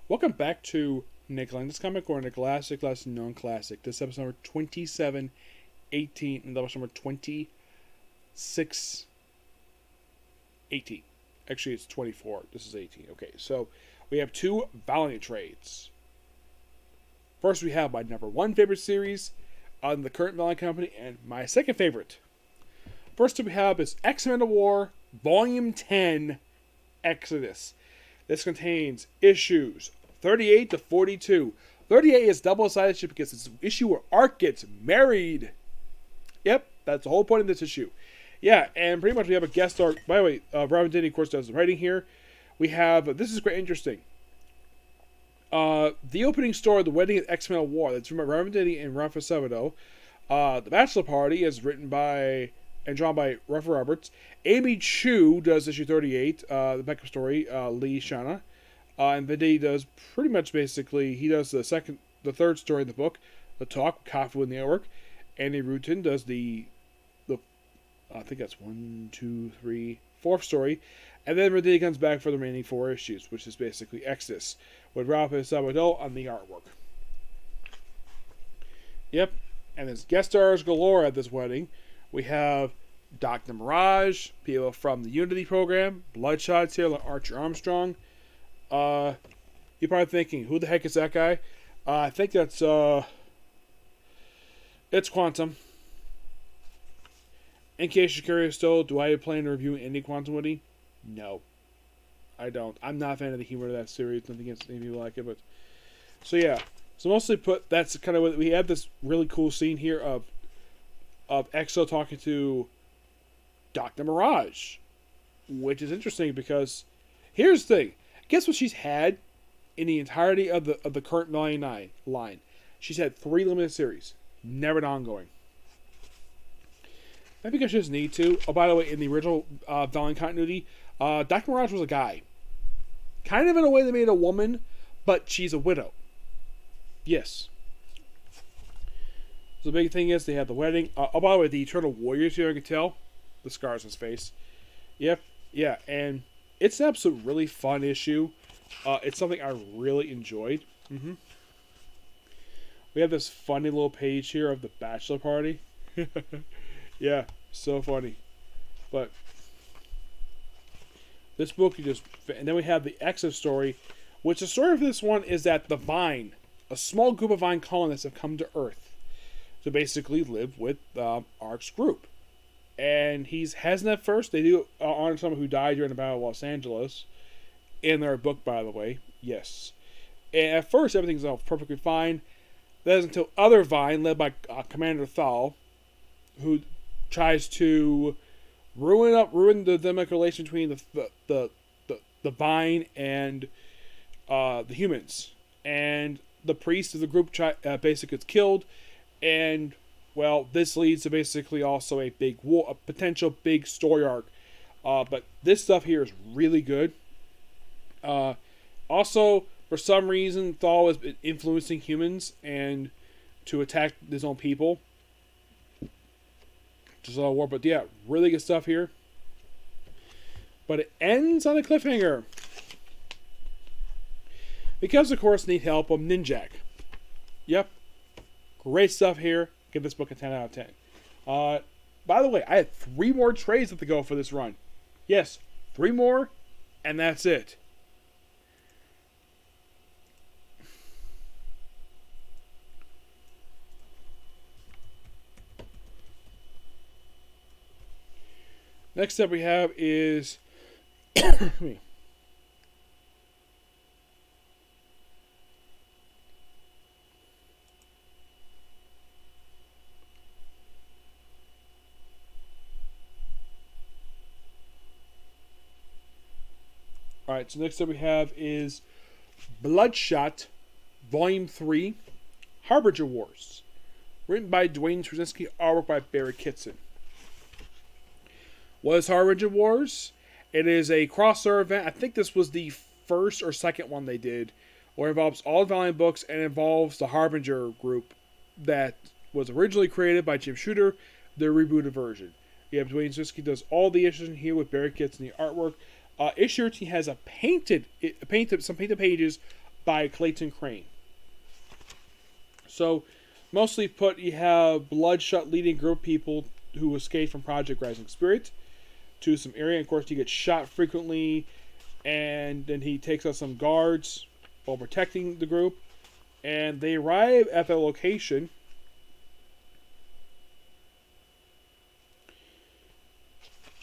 Welcome back to Nickel this comic or Nick Classic, less known classic. This episode number 2718 and episode number 2618. Actually, it's 24. This is 18. Okay, so we have two Valiant trades. First, we have my number one favorite series on the current Valiant Company, and my second favorite. First up we have is X-Men Manowar, Volume 10, Exodus. This contains issues 38 to 42. 38 is double-sided issue because it's an issue where Art gets married. Yep, that's the whole point of this issue. Yeah, and pretty much we have a guest star. By the way, Robin Denny, of course, does the writing here. We have, this is quite interesting. The opening story, The Wedding at X-Men War, that's from Robin Denny and Rafa Sabato. The Bachelor Party is written by and drawn by Rafa Roberts. Amy Chu does issue 38, the backup story, Lee Shana. And Venditti does pretty much basically, he does the third story in the book, The Talk, Coffee with the Network. Andy Rutin does the I think that's 1, 2, 3, fourth story. And then Venditti comes back for the remaining 4 issues, which is basically Exodus, with Rafa Sabato on the artwork. Yep, and there's guest stars galore at this wedding. We have Dr. Mirage, people from the Unity program, Bloodshot's here, like Archer Armstrong. You're probably thinking, who the heck is that guy? I think that's, it's Quantum. In case you're curious though, do I plan to review any Quantum Woody? No. I don't. I'm not a fan of the humor of that series, nothing against any people like it, but... So yeah. So mostly that's kind of what, we have this really cool scene here of Exo talking to Dr. Mirage, which is interesting because here's the thing. Guess what she's had in the entirety of the current 99 line? She's had 3 limited series, never an ongoing. Maybe because she doesn't need to. Oh, by the way, in the original Valiant continuity, Dr. Mirage was a guy. Kind of in a way they made a woman, but she's a widow. Yes. So the big thing is they have the wedding. Oh, by the way, the Eternal Warriors here, I can tell. The scars on his face. Yep. Yeah, and it's an absolute really fun issue. It's something I really enjoyed. We have this funny little page here of the Bachelor Party. Yeah, so funny. But this book, and then we have the Exodus story, which the story of this one is that the Vine, a small group of Vine colonists have come to Earth to basically live with Arc's group. And he's hesitant at first. They do honor someone who died during the Battle of Los Angeles. In their book, by the way. Yes. And at first, everything's all perfectly fine. That is until other Vine, led by Commander Thal, who tries to ruin the democratic relation between the Vine and the humans. And the priest of the group basically gets killed. And... well, this leads to basically also a potential big story arc. But this stuff here is really good. Also, for some reason, Thal has been influencing humans and to attack his own people. Just a lot of war, but yeah, really good stuff here. But it ends on a cliffhanger. Because, of course, need help of Ninjak. Yep. Great stuff here. Give this book a 10 out of 10. By the way, I had 3 more trades to go for this run. Yes, 3 more, and that's it. Next up we have is... Alright, so next up we have is Bloodshot, Volume 3, Harbinger Wars. Written by Dwayne Straczynski, artwork by Barry Kitson. What is Harbinger Wars? It is a crossover event. I think this was the first or second one they did, where it involves all Valiant books and involves the Harbinger group that was originally created by Jim Shooter, the rebooted version. You have Dwayne Straczynski does all the issues in here with Barry Kitson the artwork. Issue 13 has some painted pages by Clayton Crane. So, mostly put, you have Bloodshot leading a group of people who escaped from Project Rising Spirit to some area. And of course, he gets shot frequently, and then he takes out some guards while protecting the group. And they arrive at the location.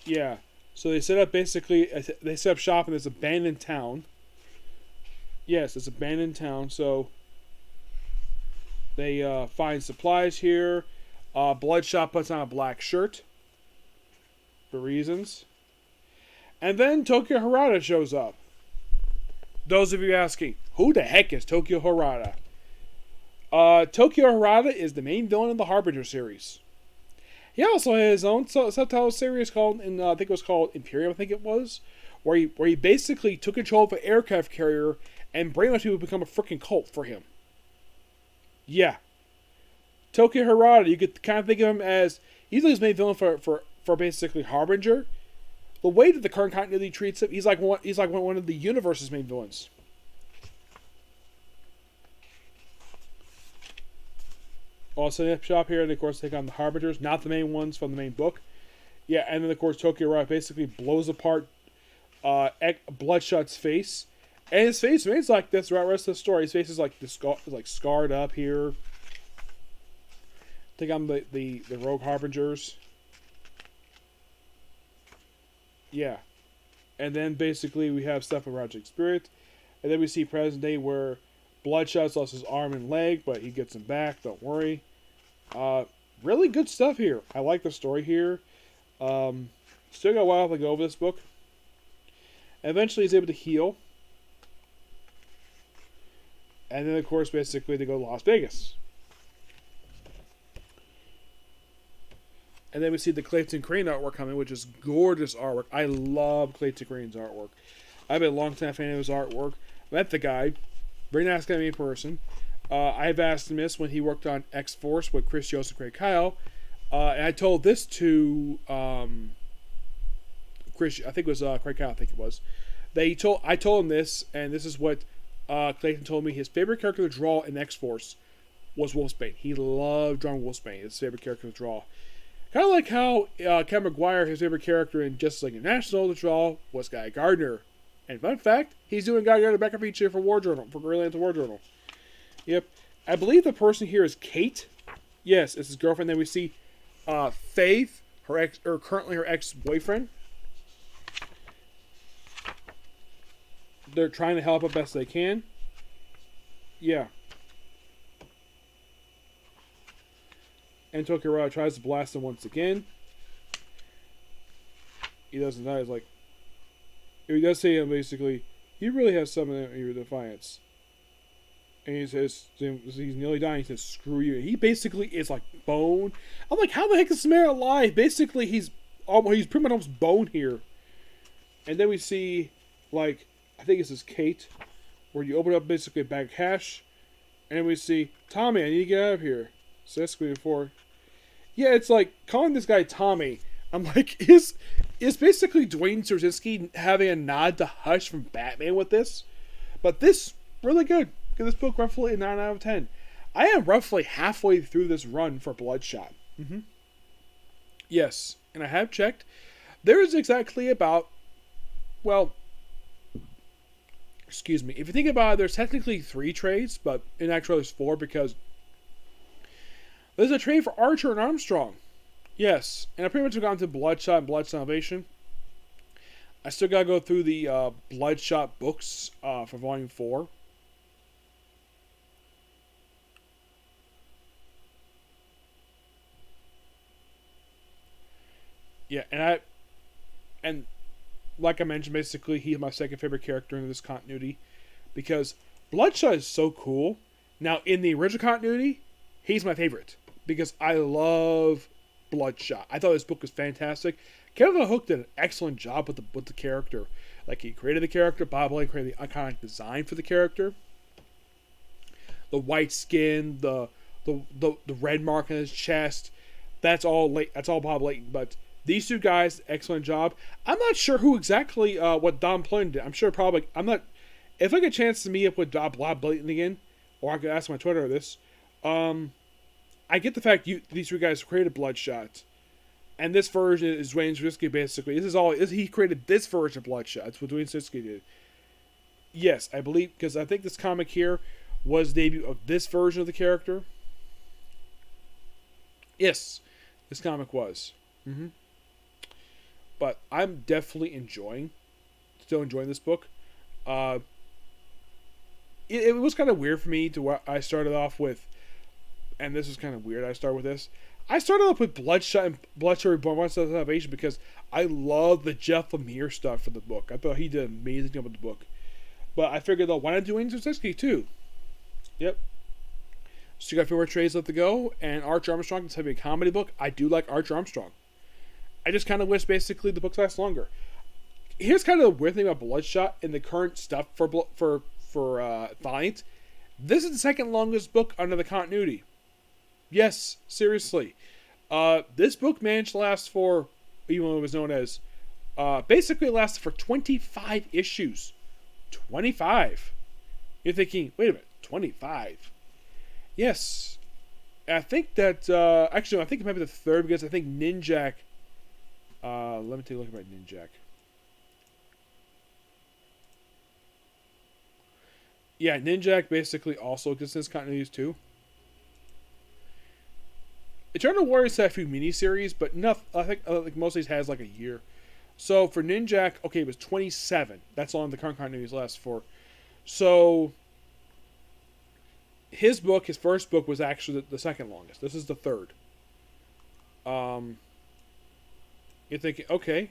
Yeah. So they set up shop in this abandoned town. Yes, it's abandoned town. So they find supplies here. Bloodshot puts on a black shirt for reasons. And then Tokyo Harada shows up. Those of you asking, who the heck is Tokyo Harada? Tokyo Harada is the main villain of the Harbinger series. He also has his own subtitle series called, I think it was called Imperium, where he basically took control of an aircraft carrier and brainwashed people to become a freaking cult for him. Yeah. Tokyo Harada, you could kind of think of him as, he's his main villain for basically Harbinger. The way that the current continuity treats him, he's like one of the universe's main villains. Also, in the shop here, and of course, take on the Harbingers, not the main ones from the main book. Yeah, and then of course, Tokyo Harada basically blows apart Bloodshot's face, and his face remains like this throughout the rest of the story. His face is like scarred up here. Take on the rogue Harbingers. Yeah. And then basically we have stuff with Project Spirit. And then we see present day where Bloodshot's lost his arm and leg, but he gets them back, don't worry. Really good stuff here. I like the story here. Still got a while to go over this book. Eventually he's able to heal. And then of course basically they go to Las Vegas. And then we see the Clayton Crane artwork coming, which is gorgeous artwork. I love Clayton Crane's artwork. I've been a long time fan of his artwork. Met the guy. Very nice guy in person. I've asked him this when he worked on X-Force with Chris Joseph, Craig Kyle. And I told this to Chris, I think it was Craig Kyle, I told him this, and this is what Clayton told me. His favorite character to draw in X-Force was Wolfsbane. He loved drawing Wolfsbane. His favorite character to draw. Kind of like how Ken McGuire, his favorite character in Justice League International to draw was Guy Gardner. And fun fact, he's doing Guy Gardner backup feature for War Journal, for Green Lantern War Journal. Yep. I believe the person here is Kate. Yes, it's his girlfriend. Then we see Faith, currently her ex-boyfriend. They're trying to help as best they can. Yeah. And Tokyo Harada tries to blast him once again. He doesn't die. He's like, he does say basically, you really have something in your defiance. And he says, he's nearly dying. He says, screw you. He basically is like bone. I'm like, how the heck is this man alive? Basically, he's pretty much almost bone here. And then we see, like, I think this is Kate, where you open up basically a bag of cash. And we see, Tommy, I need to get out of here. So that's before. Yeah, it's like calling this guy Tommy. I'm like, is basically Dwayne Straczynski having a nod to Hush from Batman with this? But this really good. Give this book roughly a 9 out of 10. I am roughly halfway through this run for Bloodshot. Yes, and I have checked. There is exactly about, well, excuse me. If you think about it, there's technically 3 trades, but in actual there's 4 because there's a trade for Archer and Armstrong. Yes. And I pretty much have gone to Bloodshot and Blood Salvation. I still gotta go through the Bloodshot books for Volume 4. Yeah, and like I mentioned, basically, he's my second favorite character in this continuity. Because Bloodshot is so cool. Now, in the original continuity, he's my favorite. Because I love Bloodshot. I thought this book was fantastic. Kevin Hook did an excellent job with the character. Like, he created the character. Bob Lane created the iconic design for the character. The white skin, the red mark on his chest. That's all Bob Layton. But these 2 guys, excellent job. I'm not sure who exactly what Don Plane did. I'm sure probably, I'm not, if I get a chance to meet up with Blob Blayton again, or I could ask my Twitter this, I get the fact these three guys created Bloodshot, and this version is Dwayne Swirsky basically. He created this version of Bloodshot. That's what Dwayne Swirsky did. Yes, I believe, because I think this comic here was the debut of this version of the character. Yes, this comic was. But I'm definitely still enjoying this book. It was kind of weird for me I started off with, and this is kind of weird. I started off with Bloodshot and Bloodshot Reborn, One Step Salvation, because I love the Jeff Lemire stuff for the book. I thought he did an amazing job with the book. But I figured, though, why not do Dwayne Swirsky too? Yep. So you got a few more trades left to go, and Arch Armstrong is having a comedy book. I do like Arch Armstrong. I just kind of wish, basically, the books last longer. Here's kind of the weird thing about Bloodshot and the current stuff for Valiant. This is the second longest book under the continuity. Yes, seriously. This book managed to last for, even though it was known as, basically it lasted for 25 issues. 25. You're thinking, wait a minute, 25? Yes. I think that, actually, I think it might be the third, because I think Ninjak, let me take a look at my Ninjak. Yeah, Ninjak basically also exists in continuities too. Eternal Warriors had a few miniseries, but nothing. I think most of these has like a year. So for Ninjak, okay, it was 27. That's all the current continuities last for. So his first book was actually the second longest. This is the third. You're thinking, okay.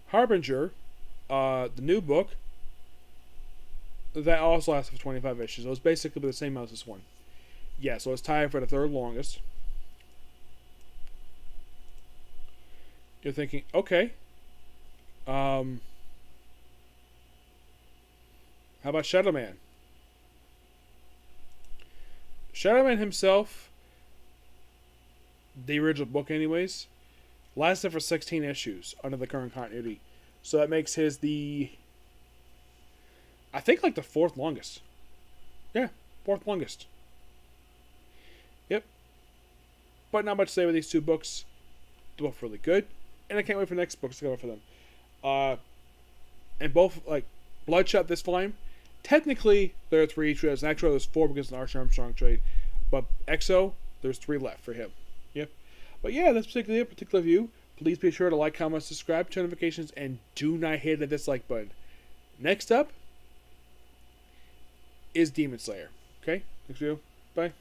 Harbinger, the new book, that also lasted for 25 issues. It was basically the same as this one. Yeah, so it's tied for the third longest. You're thinking, okay. How about Shadow Man? Shadow Man himself, the original book anyways, lasted for 16 issues under the current continuity. So that makes his I think like the fourth longest. Yeah, fourth longest. Yep. But not much to say with these two books. They're both really good. And I can't wait for the next books to come out for them. And both, like, Bloodshot this volume, technically there are 3 trades. Actually, there's 4 because of an Arch Armstrong trade. But EXO, there's 3 left for him. Yep. But yeah, that's particularly a particular view. Please be sure to like, comment, subscribe, turn notifications, and do not hit the dislike button. Next up is Demon Slayer. Okay? Next video. Bye.